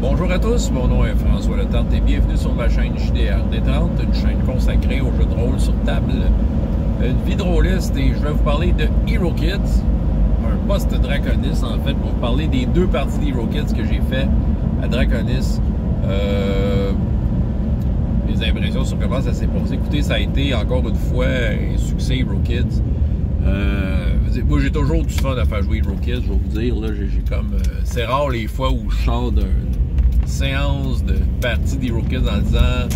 Bonjour à tous, mon nom est François Letarte et bienvenue sur ma chaîne JDR D30, une chaîne consacrée aux jeux de rôle sur table, une vie de rôliste, et je vais vous parler de Hero Kids, un post-Draconis en fait, pour vous parler des deux parties d'Hero Kids que j'ai fait à Draconis. Les impressions sur comment ça s'est passé. Écoutez, ça a été encore une fois un succès Hero Kids. Moi j'ai toujours du fun à faire jouer Hero Kids, je vais vous dire, là, j'ai comme c'est rare les fois où je sors d'une séance de partie d'Hero Kids en disant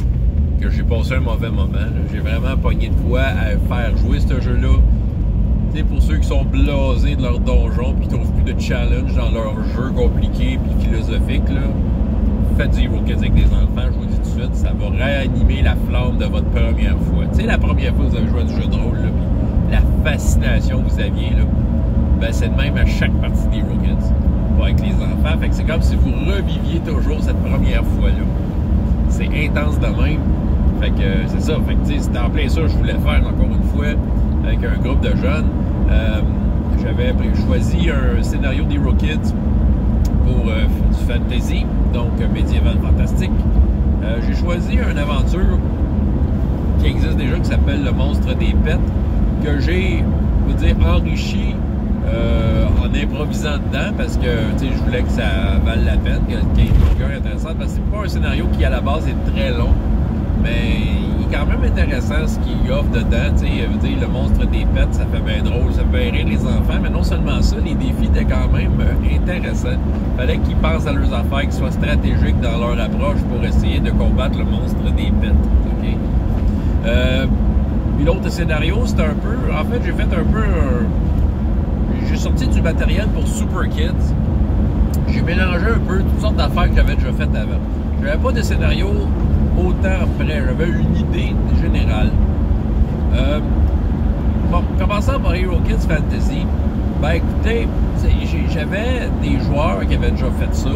que j'ai passé un mauvais moment. J'ai vraiment pogné de quoi à faire jouer ce jeu-là. Tu sais, pour ceux qui sont blasés de leur donjon et qui trouvent plus de challenge dans leur jeu compliqué et philosophique, là, faites du Hero Kids avec des enfants, je vous dis tout de suite, ça va réanimer la flamme de votre première fois. Tu sais, la première fois que vous avez joué à du jeu de rôle, là, la fascination que vous aviez, là, ben c'est de même à chaque partie des Hero Kids, pas avec les enfants. Fait que c'est comme si vous reviviez toujours cette première fois-là. C'est intense de même. Fait que c'est ça. Fait que tu sais, c'était en plein ça je voulais faire encore une fois avec un groupe de jeunes. J'avais choisi un scénario d'Hero Kids pour du fantasy, donc médiéval fantastique. J'ai choisi une aventure qui existe déjà, qui s'appelle Le Monstre des Pets, que j'ai, je veux dire, enrichi en improvisant dedans, parce que tu sais, je voulais que ça vaille la peine, qu'il y ait une longueur intéressante, parce que c'est pas un scénario qui à la base est très long, mais il est quand même intéressant ce qu'il offre dedans. Tu sais, je veux dire, le monstre des pets, ça fait bien drôle, ça fait rire les enfants, mais non seulement ça, les défis étaient quand même intéressants. Il fallait qu'ils pensent à leurs affaires, qu'ils soient stratégiques dans leur approche pour essayer de combattre le monstre des pets. Okay? Puis l'autre scénario, c'est un peu... En fait, j'ai fait un peu... J'ai sorti du matériel pour Super Kids. J'ai mélangé un peu toutes sortes d'affaires que j'avais déjà faites avant. J'avais pas de scénario autant près. J'avais une idée générale. Bon, commençant par Hero Kids Fantasy, ben écoutez, j'avais des joueurs qui avaient déjà fait ça.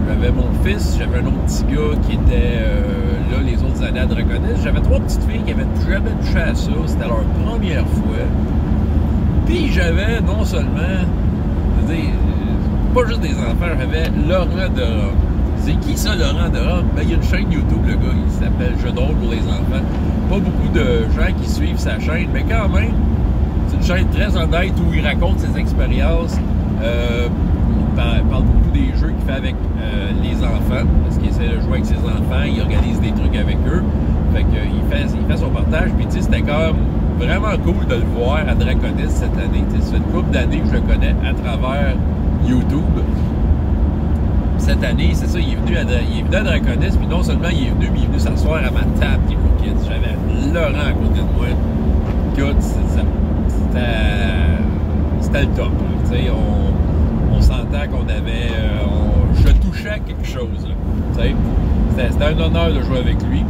J'avais mon fils, j'avais un autre petit gars qui était là les autres années à Draconis. J'avais 3 petites filles qui avaient jamais touché à ça. C'était leur première fois. Puis j'avais non seulement, je veux dire, pas juste des enfants, j'avais Laurent de Rome. C'est qui ça, Laurent de Rome? Ben, il y a une chaîne YouTube, le gars, il s'appelle Jeux de rôle pour les enfants. Pas beaucoup de gens qui suivent sa chaîne, mais quand même, c'est une chaîne très honnête où il raconte ses expériences. Il parle beaucoup des jeux qu'il fait avec les enfants, parce qu'il essaie de jouer avec ses enfants, il organise des trucs avec eux. Fait qu'il fait son partage, puis tu sais, c'était comme vraiment cool de le voir à Draconis cette année. Ça fait une couple d'années que je le connais à travers YouTube. Cette année, c'est ça, il est venu à Draconis, puis non seulement il est venu, mais il est venu s'asseoir à ma table Hero Kids. J'avais Laurent à côté de moi. Écoute, c'était le top. Tu sais, on s'entend qu'on avait... je touchais à quelque chose. C'était un honneur de jouer avec lui.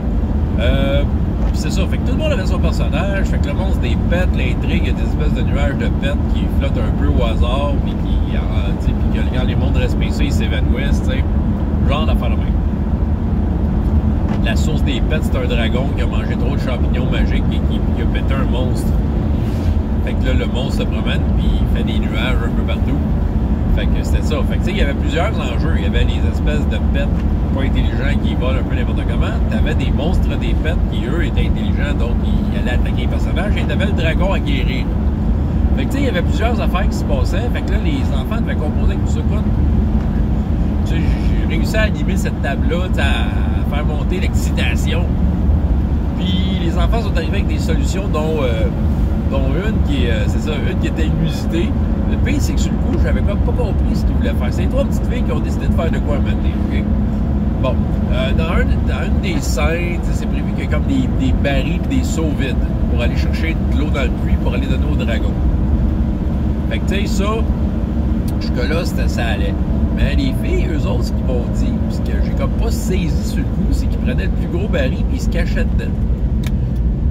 Puis c'est ça, fait que tout le monde avait son personnage, fait que le monstre des pets, l'intrigue, il y a des espèces de nuages de pets qui flottent un peu au hasard, puis que quand les mondes respectés, ils s'évanouissent, tu sais, genre d'affaire de même. La source des pets, c'est un dragon qui a mangé trop de champignons magiques et qui a pété un monstre. Fait que là, le monstre se promène, puis il fait des nuages un peu partout. Fait que c'était ça. Fait que tu sais, il y avait plusieurs enjeux. Il y avait les espèces de pets pas intelligents qui volent un peu n'importe comment. T'avais des monstres des pets qui, eux, étaient intelligents, donc ils allaient attaquer les personnages. Et t'avais le dragon à guérir. Fait que tu sais, il y avait plusieurs affaires qui se passaient. Fait que là, les enfants devaient composer avec tout ça. Tu sais, j'ai réussi à animer cette table-là, à faire monter l'excitation. Puis les enfants sont arrivés avec des solutions dont une qui une qui était inusitée. Le pire, c'est que sur le coup, j'avais comme pas compris ce qu'ils voulaient faire. C'est 3 petites filles qui ont décidé de faire de quoi un moment donné, OK? Bon, dans une des scènes, c'est prévu qu'il y a comme des barils et des seaux vides pour aller chercher de l'eau dans le puits pour aller donner au dragon. Fait que, tu sais, ça, jusque-là, ça allait. Mais les filles, eux autres, ce qu'ils m'ont dit, puis que j'ai comme pas saisi sur le coup, c'est qu'ils prenaient le plus gros baril et ils se cachaient dedans.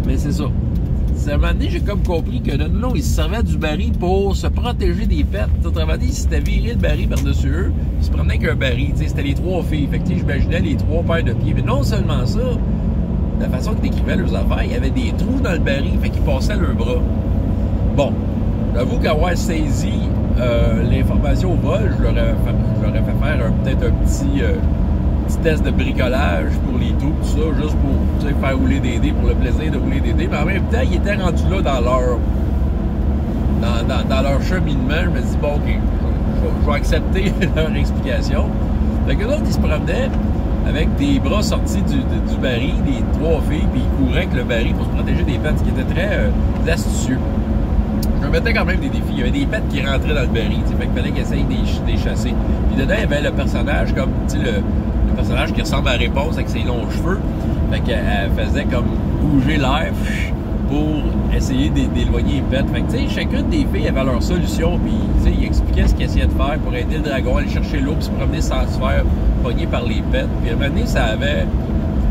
Mais c'est ça. À un moment donné, j'ai comme compris que non, ils se servaient du baril pour se protéger des pets. Autrement dit, si c'était viré le baril par-dessus eux, ils se prenaient qu'un baril. C'était les 3 filles. Fait que j'imaginais les 3 paires de pieds. Mais non seulement ça, la façon qu'ils décrivaient leurs affaires, il y avait des trous dans le baril, fait qu'ils passaient leurs bras. Bon, j'avoue qu'avoir saisi l'information au vol, je leur ai fait faire peut-être un petit petit test de bricolage pour les trous, tout ça, juste pour faire rouler des dés, pour le plaisir de rouler des dés. Mais en même temps, ils étaient rendus là dans leur cheminement. Je me dis, bon, OK, je vais accepter leur explication. Fait que l'autre, ils se promenaient avec des bras sortis du baril, des 3 filles, puis ils couraient avec le baril pour se protéger des pets, ce qui était très astucieux. Je me mettais quand même des défis. Il y avait des pets qui rentraient dans le baril, fait qu'il fallait qu'ils essayent de les chasser. Puis dedans, il y avait le personnage comme, le personnage qui ressemble à Réponse avec ses longs cheveux. Fait qu'elle faisait comme bouger l'air pour essayer d'éloigner les pets. Fait que, tu sais, chacune des filles avait leur solution, puis, tu sais, ils expliquaient ce qu'ils essayaient de faire pour aider le dragon à aller chercher l'eau, puis se promener sans se faire pogner par les pets. Puis à un moment donné, ça avait...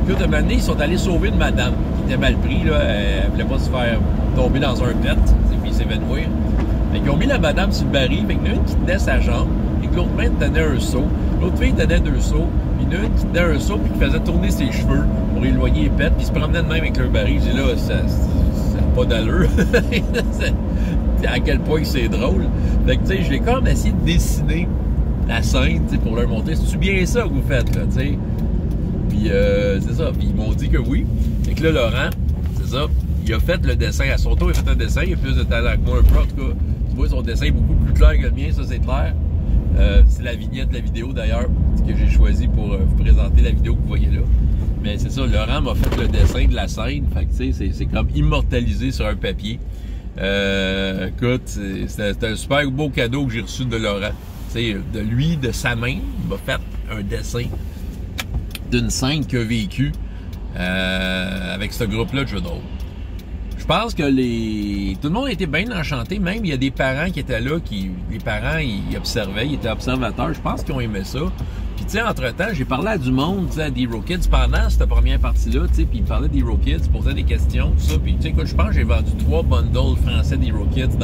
Puis à un moment donné, ils sont allés sauver une madame qui était mal prise, là. Elle voulait pas se faire tomber dans un pet, puis s'évanouir. Fait qu'ils ont mis la madame sur le baril, fait qu'il y en a une qui tenait sa jambe, et que l'autre main tenait un seau. L'autre fille tenait 2 seaux, puis il y en a une qui tenait un seau, puis qui faisait tourner ses cheveux pour éloigner les pets, puis ils se promenaient de même avec leur baril. J'ai dit là, ça n'a pas d'allure. À quel point c'est drôle. Fait que, tu sais, je l'ai comme essayé de dessiner la scène, tu sais, pour leur montrer. C'est-tu bien ça que vous faites, là, tu sais? Puis, c'est ça. Puis, ils m'ont dit que oui. Fait que là, Laurent, c'est ça, il a fait le dessin. À son tour, il a fait un dessin. Il a plus de talent que moi, un peu. En tout cas, tu vois, son dessin est beaucoup plus clair que le mien, ça, c'est clair. C'est la vignette de la vidéo, d'ailleurs, que j'ai choisi pour vous présenter la vidéo que vous voyez là. Mais c'est ça, Laurent m'a fait le dessin de la scène. Fait que, tu sais, c'est comme immortalisé sur un papier. Écoute, c'était un super beau cadeau que j'ai reçu de Laurent. T'sais, de lui, de sa main, il m'a fait un dessin d'une scène qu'il a vécue avec ce groupe-là de jeux de rôle. Je pense que tout le monde était bien enchanté. Même, il y a des parents qui étaient là, les parents, ils observaient, ils étaient observateurs. Je pense qu'ils ont aimé ça. Puis, tu sais, entre-temps, j'ai parlé à du monde, tu sais, à des Hero Kids pendant cette première partie-là, tu sais, puis ils parlaient des Hero Kids, ils posaient des questions, tout ça. Puis, tu sais, écoute, je pense que j'ai vendu 3 bundles français des Hero Kids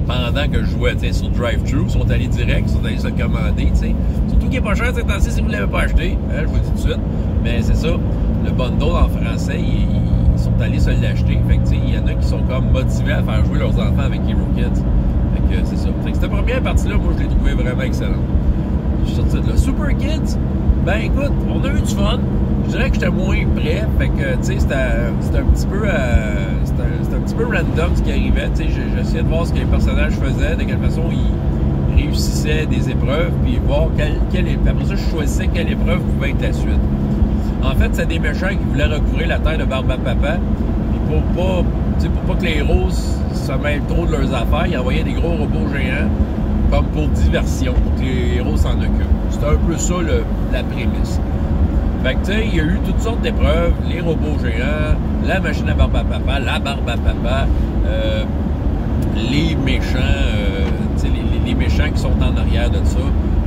pendant que je jouais, tu sais, sur Drive-Thru. Ils sont allés direct, ils sont allés se commander, tu sais. Surtout qu'il n'est pas cher, c'est ainsi si vous ne l'avez pas acheté, hein, je vous le dis tout de suite. Mais c'est ça, le bundle en français, ils sont allés se l'acheter. Fait que, tu sais, il y en a qui sont comme motivés à faire jouer leurs enfants avec Hero Kids. Fait que c'est ça. Fait que cette première partie-là, moi, je l'ai trouvé vraiment excellente. Je suis sorti de là. Super Kids, ben écoute, on a eu du fun. Je dirais que j'étais moins prêt. Fait que, tu sais, c'était un petit peu random ce qui arrivait. Tu sais, j'essayais de voir ce que les personnages faisaient, de quelle façon ils réussissaient des épreuves, puis voir après ça, je choisissais quelle épreuve pouvait être la suite. En fait, c'est des méchants qui voulaient recouvrir la terre de Barbe à Papa. Puis pour pas que les héros se mêlent trop de leurs affaires, ils envoyaient des gros robots géants comme pour diversion, pour que les héros s'en occupent. C'était un peu ça la prémisse. Fait que, tu sais, il y a eu toutes sortes d'épreuves, les robots géants, la machine à barbe à papa, la barbe à papa, les méchants, tu sais, les méchants qui sont en arrière de ça.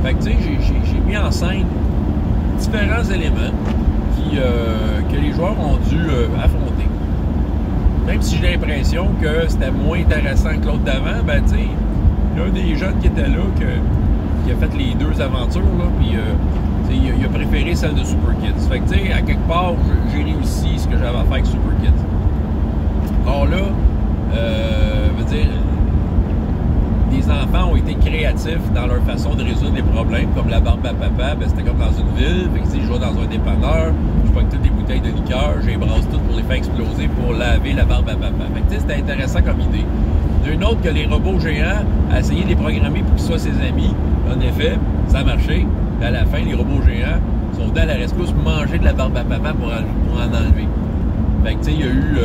Fait que, tu sais, j'ai mis en scène différents éléments que les joueurs ont dû affronter. Même si j'ai l'impression que c'était moins intéressant que l'autre d'avant, ben, tu sais, il y a un des jeunes qui était là qui a fait les 2 aventures, là, puis il a préféré celle de Super Kids. Fait que, tu sais, à quelque part, j'ai réussi ce que j'avais à faire avec Super Kids. Or là, je veux dire, les enfants ont été créatifs dans leur façon de résoudre les problèmes, comme la barbe à papa, ben, c'était comme dans une ville, fait que, je jouais dans un dépanneur, je pogne toutes des bouteilles de liqueur, je les brasse toutes pour les faire exploser pour laver la barbe à papa. Fait que, tu sais, c'était intéressant comme idée. D'une autre que les robots géants, à essayer de les programmer pour qu'ils soient ses amis. En effet, ça a marché. Puis à la fin, les robots géants sont venus à la rescousse pour manger de la barbe à papa pour en enlever. Fait que, tu sais, il y a eu...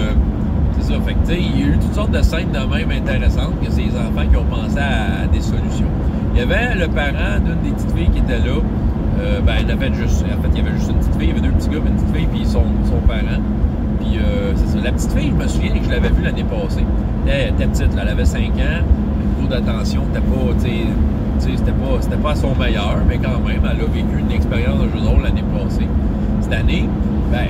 c'est ça. Fait que, tu sais, il y a eu toutes sortes de scènes de même intéressantes que c'est les enfants qui ont pensé à des solutions. Il y avait le parent d'une des petites filles qui était là. Ben, il y avait juste une petite fille, il y avait 2 petits gars, une petite fille, puis son parent. Puis, c'est ça. La petite fille, je me souviens que je l'avais vue l'année passée. Elle était petite, là, elle avait 5 ans. Le niveau d'attention n'était pas, tu sais, c'était pas à son meilleur, mais quand même, elle a vécu une expérience de jeu de rôle l'année passée. Cette année, ben,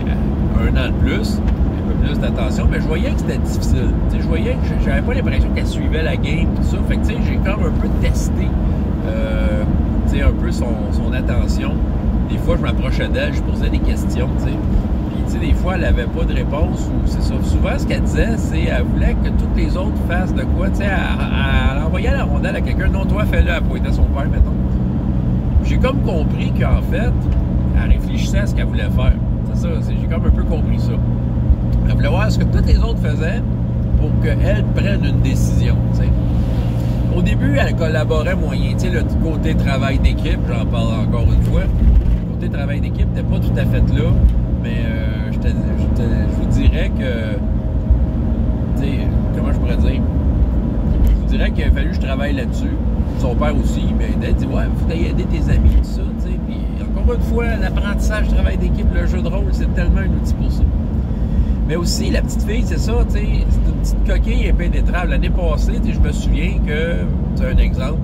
1 an de plus, un peu plus d'attention, mais je voyais que c'était difficile. Tu sais, je voyais que j'avais pas l'impression qu'elle suivait la game, tout ça. Fait que, tu sais, j'ai comme un peu testé, tu sais, un peu son attention. Des fois, je m'approchais d'elle, je posais des questions, tu sais. Tu sais, des fois, elle n'avait pas de réponse, ou c'est ça. Souvent, ce qu'elle disait, c'est qu'elle voulait que toutes les autres fassent de quoi. Tu sais, elle envoyait la rondelle à quelqu'un. Non, toi, fais-le, elle pointait son père, mettons. J'ai comme compris qu'en fait, elle réfléchissait à ce qu'elle voulait faire. C'est ça, j'ai comme un peu compris ça. Elle voulait voir ce que tous les autres faisaient pour qu'elle prenne une décision, t'sais. Au début, elle collaborait moyen. Tu sais, le côté travail d'équipe, j'en parle encore une fois. Le côté travail d'équipe n'était pas tout à fait là, mais je vous dirais que... Tu sais, comment je pourrais dire? Je vous dirais qu'il a fallu que je travaille là-dessus. Son père aussi, mais il a dit, ouais, il faut aider tes amis, tout ça, tu sais. Puis encore une fois, l'apprentissage, le travail d'équipe, le jeu de rôle, c'est tellement un outil pour ça. Mais aussi, la petite fille, c'est ça, tu sais, c'est une petite coquille impénétrable. L'année passée, je me souviens que, c'est un exemple,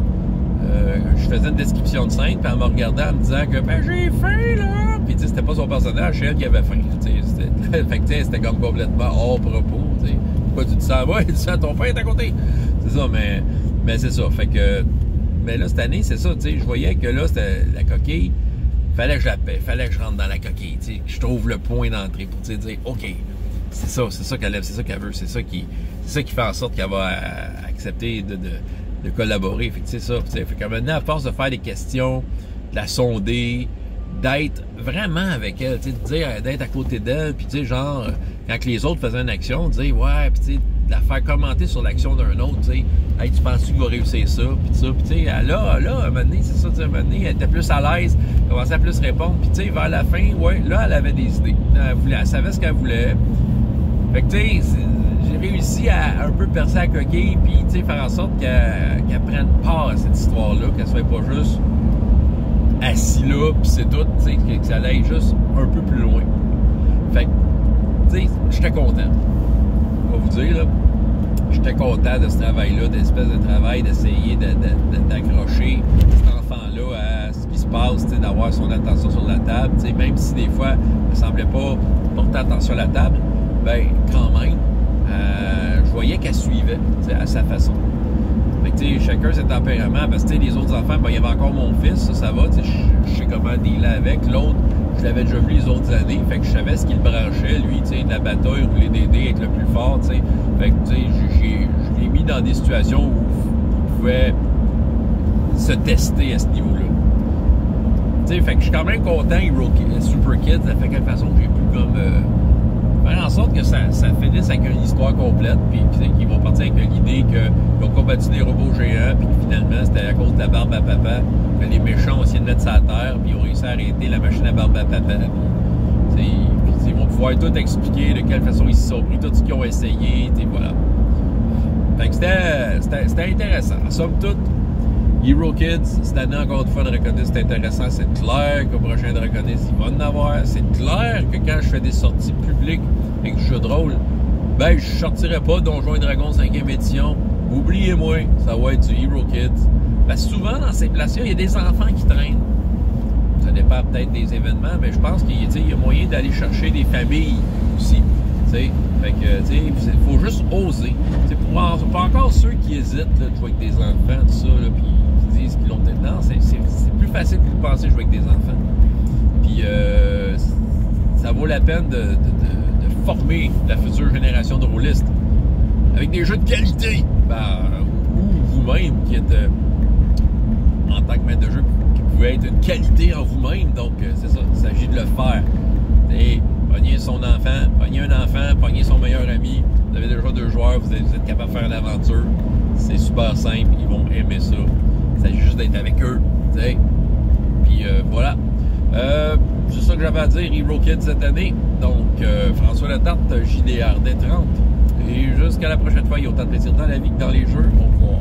je faisais une description de scène, puis elle me regardait en me disant que, ben, j'ai faim, là! Puis, tu sais, c'était pas son personnage, c'est elle qui avait faim, tu sais. Fait que, tu sais, c'était comme complètement hors propos, tu sais. Pourquoi tu dis ça? Ouais, tu dis ça, ton pain est à côté! C'est ça, mais c'est ça. Fait que, mais là, cette année, c'est ça, tu sais, je voyais que là, c'était la coquille, fallait que je la paie, fallait que je rentre dans la coquille, tu sais, que je trouve le point d'entrée pour, tu sais, dire, OK. C'est ça qu'elle aime, c'est ça qu'elle veut, c'est ça qui fait en sorte qu'elle va accepter de collaborer. Fait que c'est ça. Fait que maintenant, à force de faire des questions, de la sonder, d'être vraiment avec elle, d'être à côté d'elle, puis tu sais, genre, quand les autres faisaient une action, de dire, ouais, puis tu sais, de la faire commenter sur l'action d'un autre, tu sais, hey, tu penses-tu qu'il va réussir ça, puis ça, puis tu sais, là, à un moment donné, c'est ça, à un moment donné, elle était plus à l'aise, elle commençait à plus répondre, puis tu sais, vers la fin, ouais, là, elle avait des idées. Elle savait ce qu'elle voulait. Fait que, tu sais, j'ai réussi à un peu percer la coquille, puis, tu sais, faire en sorte qu'elle prenne part à cette histoire-là, qu'elle soit pas juste assise là, puis c'est tout, tu sais, que ça aille juste un peu plus loin. Fait que, tu sais, j'étais content. On va vous dire, là, j'étais content de ce travail-là, d'espèce de travail, d'essayer d'accrocher cet enfant-là à ce qui se passe, tu sais, d'avoir son attention sur la table, tu sais, même si des fois, elle semblait pas porter attention à la table, ben, quand même, je voyais qu'elle suivait, à sa façon. Fait que, tu sais, chacun ses tempéraments, parce que, tu sais, les autres enfants, ben, il y avait encore mon fils, ça va, tu sais, je sais comment dealer avec. L'autre, je l'avais déjà vu les autres années, fait que je savais ce qu'il branchait, lui, tu sais, de la bataille, rouler des dés, être le plus fort, tu sais. Fait que, tu sais, je l'ai mis dans des situations où il pouvait se tester à ce niveau-là. Tu sais, fait que je suis quand même content, Super Kids, de quelle façon j'ai pu, comme... faire en sorte que ça finisse avec une histoire complète, puis qu'ils vont partir avec l'idée qu'ils ont combattu des robots géants, puis que finalement c'était à cause de la barbe à papa que les méchants ont essayé de mettre ça à terre, puis ils ont réussi à arrêter la machine à barbe à papa. Puis ils vont pouvoir tout expliquer de quelle façon ils se sont pris, tout ce qu'ils ont essayé, voilà. Fait que c'était intéressant. En somme toute, Hero Kids, cette année, encore une fois, de reconnaître, c'est intéressant. C'est clair qu'au prochain de reconnaître, il va en avoir. C'est clair que quand je fais des sorties publiques avec du jeu de rôle, ben, je sortirai pas Donjons et Dragons 5e édition. Oubliez-moi, ça va être du Hero Kids. Parce que souvent, dans ces places-là, il y a des enfants qui traînent. Ça dépend peut-être des événements, mais je pense qu'il y a moyen d'aller chercher des familles aussi. T'sais. Fait que, il faut juste oser. Pour encore ceux qui hésitent là, de jouer avec des enfants, tout ça, là, puis qui disent qu'ils l'ont peut-être. Non, c'est plus facile que de penser jouer avec des enfants. Puis, ça vaut la peine de former la future génération de rôlistes avec des jeux de qualité. Ou vous-même qui êtes, en tant que maître de jeu, qui pouvait être une qualité en vous-même. Donc, c'est ça, il s'agit de le faire. Pogner son enfant, pogner un enfant, pogner son meilleur ami. Vous avez déjà 2 joueurs, vous êtes capable de faire l'aventure. C'est super simple, ils vont aimer ça. Il s'agit juste d'être avec eux. T'sais. Puis voilà. C'est ça que j'avais à dire, Hero Kids cette année. Donc, François Letarte, JDR D30. Et jusqu'à la prochaine fois, il y a autant de plaisir dans la vie que dans les jeux. Au revoir.